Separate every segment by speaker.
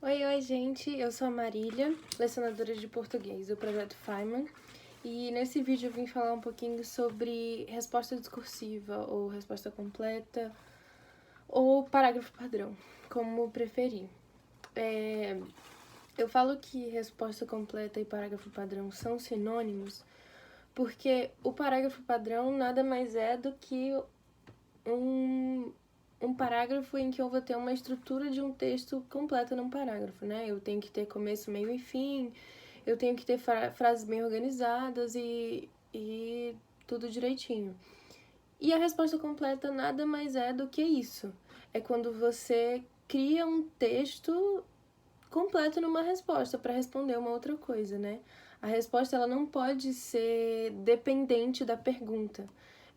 Speaker 1: Oi, gente, eu sou a Marília, lecionadora de português do Projeto Feynman, e nesse vídeo eu vim falar um pouquinho sobre resposta discursiva, ou resposta completa, ou parágrafo padrão, como preferir. Eu falo que resposta completa e parágrafo padrão são sinônimos, porque o parágrafo padrão nada mais é do que um parágrafo em que eu vou ter uma estrutura de um texto completa num parágrafo, né? Eu tenho que ter começo, meio e fim, eu tenho que ter frases bem organizadas e tudo direitinho. E a resposta completa nada mais é do que isso. É quando você cria um texto completo numa resposta para responder uma outra coisa, né? A resposta ela não pode ser dependente da pergunta.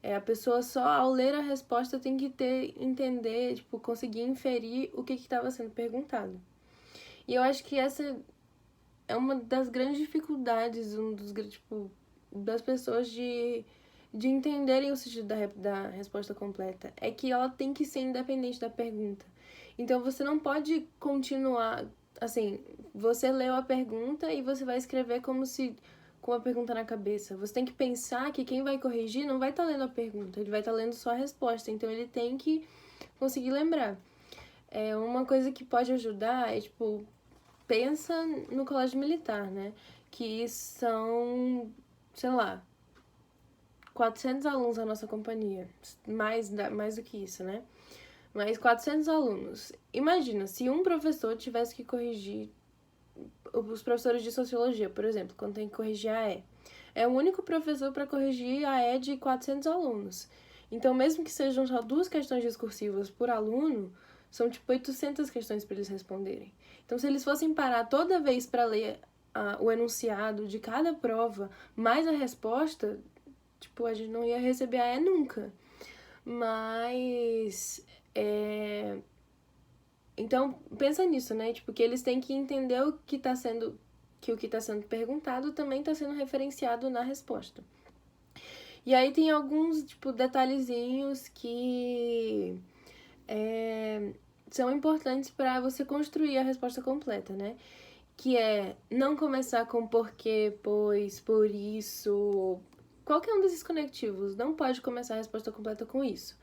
Speaker 1: A pessoa só ao ler a resposta tem que entender, tipo, conseguir inferir o que estava sendo perguntado. E eu acho que essa é uma das grandes dificuldades, das pessoas de entenderem o sentido da resposta completa. É que ela tem que ser independente da pergunta. Então você não pode continuar, assim, você leu a pergunta e você vai escrever como se com a pergunta na cabeça. Você tem que pensar que quem vai corrigir não vai estar lendo a pergunta, ele vai estar lendo só a resposta. Então ele tem que conseguir lembrar. Uma coisa que pode ajudar é, tipo, pensa no colégio militar, né? Que são, sei lá, 400 alunos na nossa companhia. Mais do que isso, né? Mas 400 alunos. Imagina, se um professor tivesse que corrigir os professores de sociologia, por exemplo, quando tem que corrigir a E. É o único professor para corrigir a E de 400 alunos. Então, mesmo que sejam só 2 questões discursivas por aluno, são tipo 800 questões para eles responderem. Então, se eles fossem parar toda vez para ler o enunciado de cada prova, mais a resposta, tipo, a gente não ia receber a E nunca. Mas então, pensa nisso, né? Tipo, que eles têm que entender o que está sendo perguntado também está sendo referenciado na resposta. E aí tem alguns, tipo, detalhezinhos que são importantes para você construir a resposta completa, né? Que é não começar com porquê, pois, por isso. Qualquer um desses conectivos não pode começar a resposta completa com isso.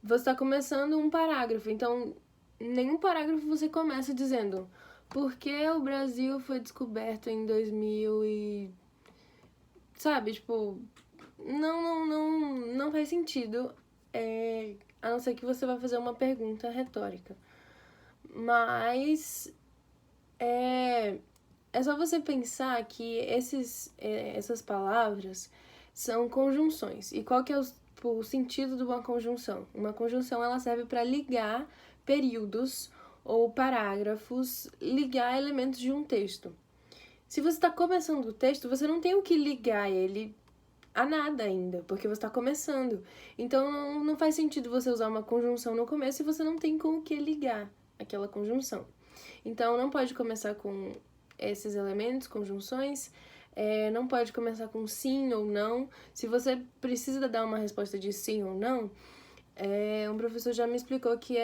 Speaker 1: Você está começando um parágrafo, então nenhum parágrafo você começa dizendo por que o Brasil foi descoberto em 2000 e... Sabe, tipo, não faz sentido, a não ser que você vá fazer uma pergunta retórica. Mas é só você pensar que essas palavras são conjunções. E qual que é o sentido de uma conjunção? Uma conjunção ela serve para ligar períodos ou parágrafos, ligar elementos de um texto. Se você está começando o texto, você não tem o que ligar ele a nada ainda, porque você está começando. Então não faz sentido você usar uma conjunção no começo se você não tem com o que ligar aquela conjunção. Então não pode começar com esses elementos, conjunções, não pode começar com sim ou não. Se você precisa dar uma resposta de sim ou não, um professor já me explicou que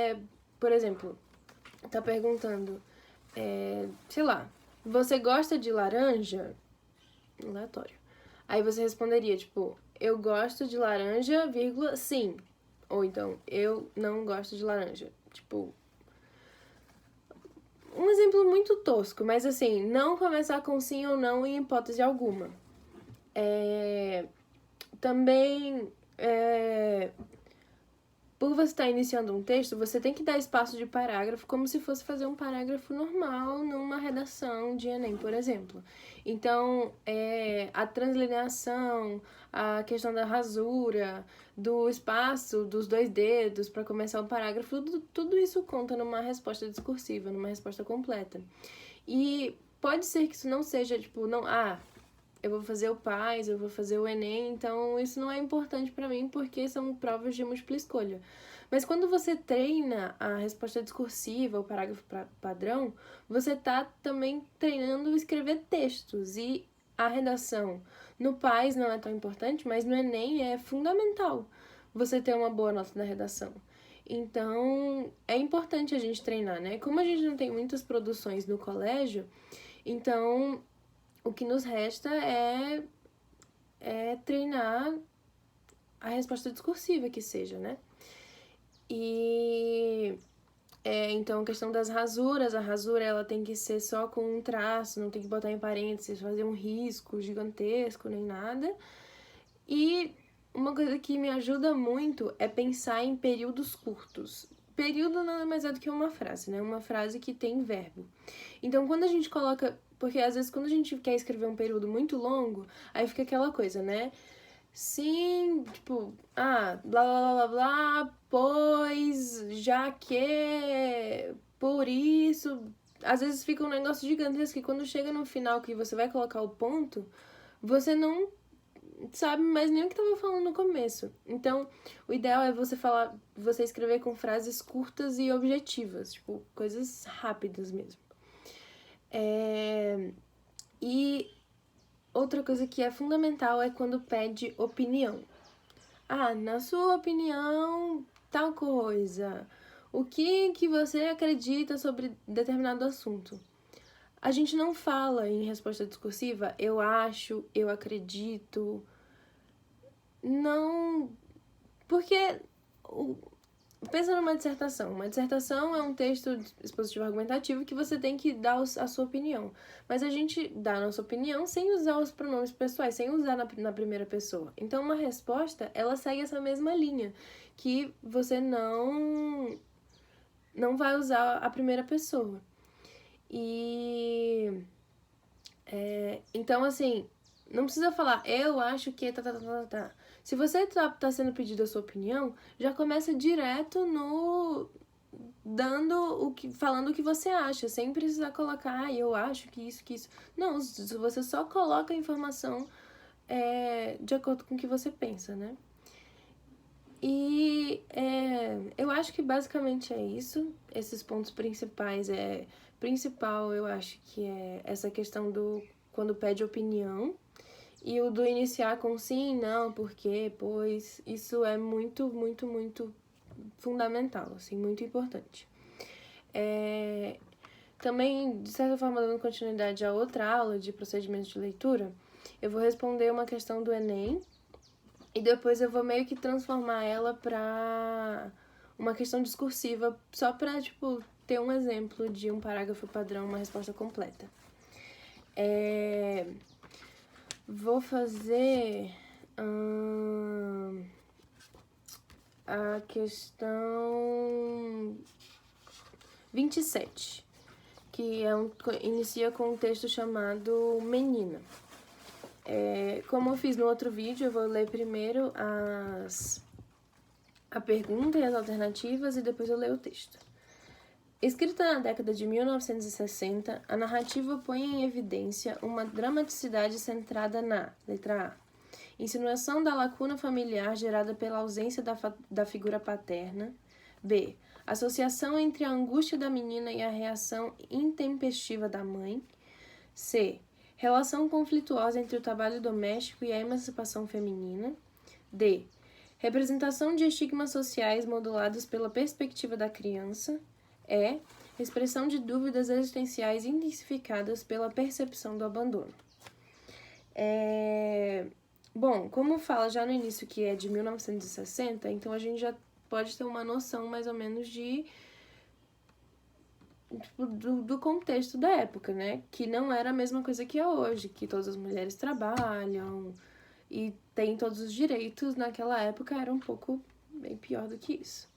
Speaker 1: por exemplo, tá perguntando, sei lá, você gosta de laranja? Aleatório. Aí você responderia, tipo, eu gosto de laranja, vírgula, sim. Ou então, eu não gosto de laranja. Tipo, um exemplo muito tosco, mas assim, não começar com sim ou não em hipótese alguma. Também, por você estar iniciando um texto, você tem que dar espaço de parágrafo como se fosse fazer um parágrafo normal numa redação de Enem, por exemplo. Então, a translineação, a questão da rasura, do espaço dos 2 dedos para começar o parágrafo, tudo isso conta numa resposta discursiva, numa resposta completa. E pode ser que isso não seja, tipo, eu vou fazer o PAS, eu vou fazer o Enem, então isso não é importante para mim porque são provas de múltipla escolha. Mas quando você treina a resposta discursiva, o parágrafo padrão, você tá também treinando escrever textos e a redação. No PAS não é tão importante, mas no Enem é fundamental você ter uma boa nota na redação. Então, é importante a gente treinar, né? Como a gente não tem muitas produções no colégio, então o que nos resta é treinar a resposta discursiva que seja, né? E então a questão das rasuras, a rasura ela tem que ser só com um traço, não tem que botar em parênteses, fazer um risco gigantesco nem nada. E uma coisa que me ajuda muito é pensar em períodos curtos. Período nada mais é do que uma frase, né? Uma frase que tem verbo. Então, quando a gente coloca... Porque, às vezes, quando a gente quer escrever um período muito longo, aí fica aquela coisa, né? Sim, tipo... blá, blá, blá, blá, pois, já que... Por isso... Às vezes fica um negócio gigantesco que quando chega no final que você vai colocar o ponto, você não sabe mais nem o que tava falando no começo. Então, o ideal é você escrever com frases curtas e objetivas, tipo, coisas rápidas mesmo. E outra coisa que é fundamental é quando pede opinião. Na sua opinião, tal coisa. O que você acredita sobre determinado assunto? A gente não fala em resposta discursiva, eu acho, eu acredito. Não. Porque. Pensa numa dissertação. Uma dissertação é um texto expositivo argumentativo que você tem que dar a sua opinião. Mas a gente dá a nossa opinião sem usar os pronomes pessoais, sem usar na primeira pessoa. Então, uma resposta, ela segue essa mesma linha, que você não vai usar a primeira pessoa. Então, assim, não precisa falar, eu acho que tá. Se você tá sendo pedido a sua opinião, já começa direto falando o que você acha, sem precisar colocar, eu acho que isso. Não, você só coloca a informação de acordo com o que você pensa, né? E eu acho que basicamente é isso. Esses pontos principais principal, eu acho que é essa questão do quando pede opinião. E o do iniciar com sim, não, porque, pois, isso é muito, muito, muito fundamental, assim, muito importante. Também, de certa forma, dando continuidade a outra aula de procedimentos de leitura, eu vou responder uma questão do Enem e depois eu vou meio que transformar ela para uma questão discursiva, só para, tipo, ter um exemplo de um parágrafo padrão, uma resposta completa. Vou fazer a questão 27, que inicia com um texto chamado Menina. Como eu fiz no outro vídeo, eu vou ler primeiro a pergunta e as alternativas e depois eu leio o texto. Escrita na década de 1960, a narrativa põe em evidência uma dramaticidade centrada na, letra A, insinuação da lacuna familiar gerada pela ausência da figura paterna, B, associação entre a angústia da menina e a reação intempestiva da mãe, C, relação conflituosa entre o trabalho doméstico e a emancipação feminina, D, representação de estigmas sociais modulados pela perspectiva da criança, expressão de dúvidas existenciais intensificadas pela percepção do abandono. Bom, como fala já no início que é de 1960, então a gente já pode ter uma noção mais ou menos do contexto da época, né? Que não era a mesma coisa que é hoje, que todas as mulheres trabalham e têm todos os direitos. Naquela época era um pouco bem pior do que isso.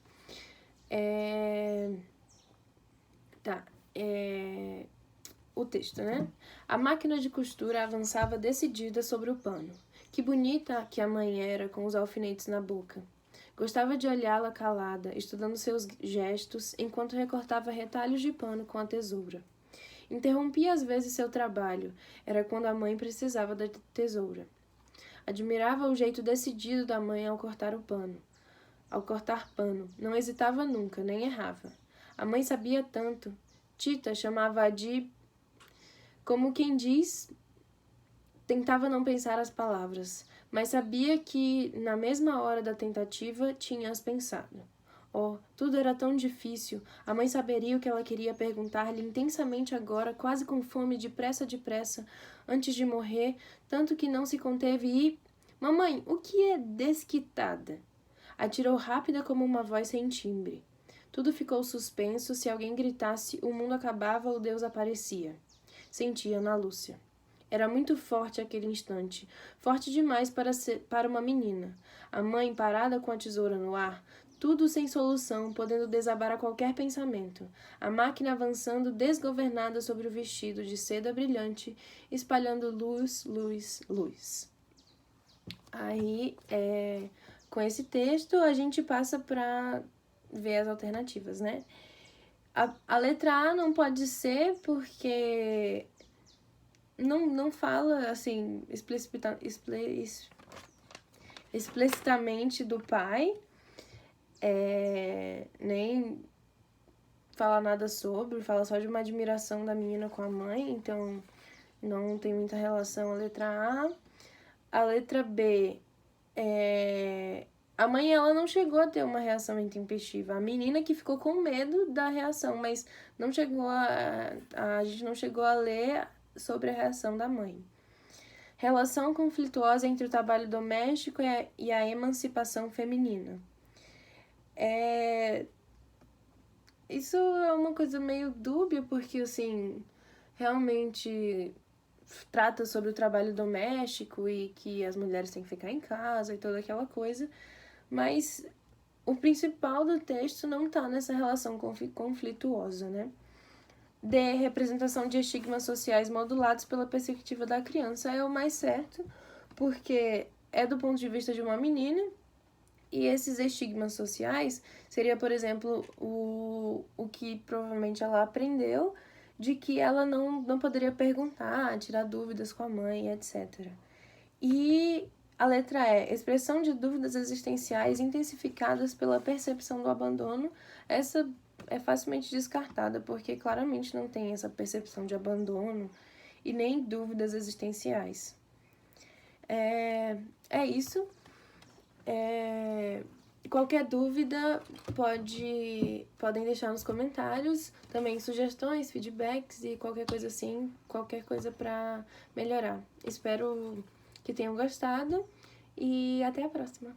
Speaker 1: O texto, né? A máquina de costura avançava decidida sobre o pano. Que bonita que a mãe era com os alfinetes na boca. Gostava de olhá-la calada, estudando seus gestos, enquanto recortava retalhos de pano com a tesoura. Interrompia às vezes seu trabalho, era quando a mãe precisava da tesoura. Admirava o jeito decidido da mãe ao cortar pano, não hesitava nunca, nem errava. A mãe sabia tanto. Tita chamava-a de... Como quem diz, tentava não pensar as palavras, mas sabia que, na mesma hora da tentativa, tinha-as pensado. Oh, tudo era tão difícil. A mãe saberia o que ela queria perguntar-lhe intensamente agora, quase com fome, depressa, antes de morrer, tanto que não se conteve e... Mamãe, o que é desquitada? Atirou rápida como uma voz sem timbre. Tudo ficou suspenso. Se alguém gritasse, o mundo acabava ou Deus aparecia. Sentia Ana Lúcia. Era muito forte aquele instante, forte demais para uma menina. A mãe, parada com a tesoura no ar, tudo sem solução, podendo desabar a qualquer pensamento. A máquina avançando desgovernada sobre o vestido de seda brilhante, espalhando luz, luz, luz. Aí, com esse texto, a gente passa para ver as alternativas, né? A letra A não pode ser porque não fala, assim, explicitamente do pai, nem fala nada sobre, fala só de uma admiração da menina com a mãe, então não tem muita relação a letra A. A letra B, a mãe, ela não chegou a ter uma reação intempestiva. A menina que ficou com medo da reação, mas não chegou a gente não chegou a ler sobre a reação da mãe. Relação conflituosa entre o trabalho doméstico e a emancipação feminina. Isso é uma coisa meio dúbia, porque, assim, realmente trata sobre o trabalho doméstico e que as mulheres têm que ficar em casa e toda aquela coisa, mas o principal do texto não está nessa relação conflituosa, né? D. Representação de estigmas sociais modulados pela perspectiva da criança é o mais certo, porque é do ponto de vista de uma menina, e esses estigmas sociais seria, por exemplo, o que provavelmente ela aprendeu, de que ela não poderia perguntar, tirar dúvidas com a mãe, etc. E a letra E, expressão de dúvidas existenciais intensificadas pela percepção do abandono. Essa é facilmente descartada, porque claramente não tem essa percepção de abandono e nem dúvidas existenciais. É isso. Qualquer dúvida podem deixar nos comentários, também sugestões, feedbacks e qualquer coisa assim, qualquer coisa para melhorar. Espero que tenham gostado e até a próxima!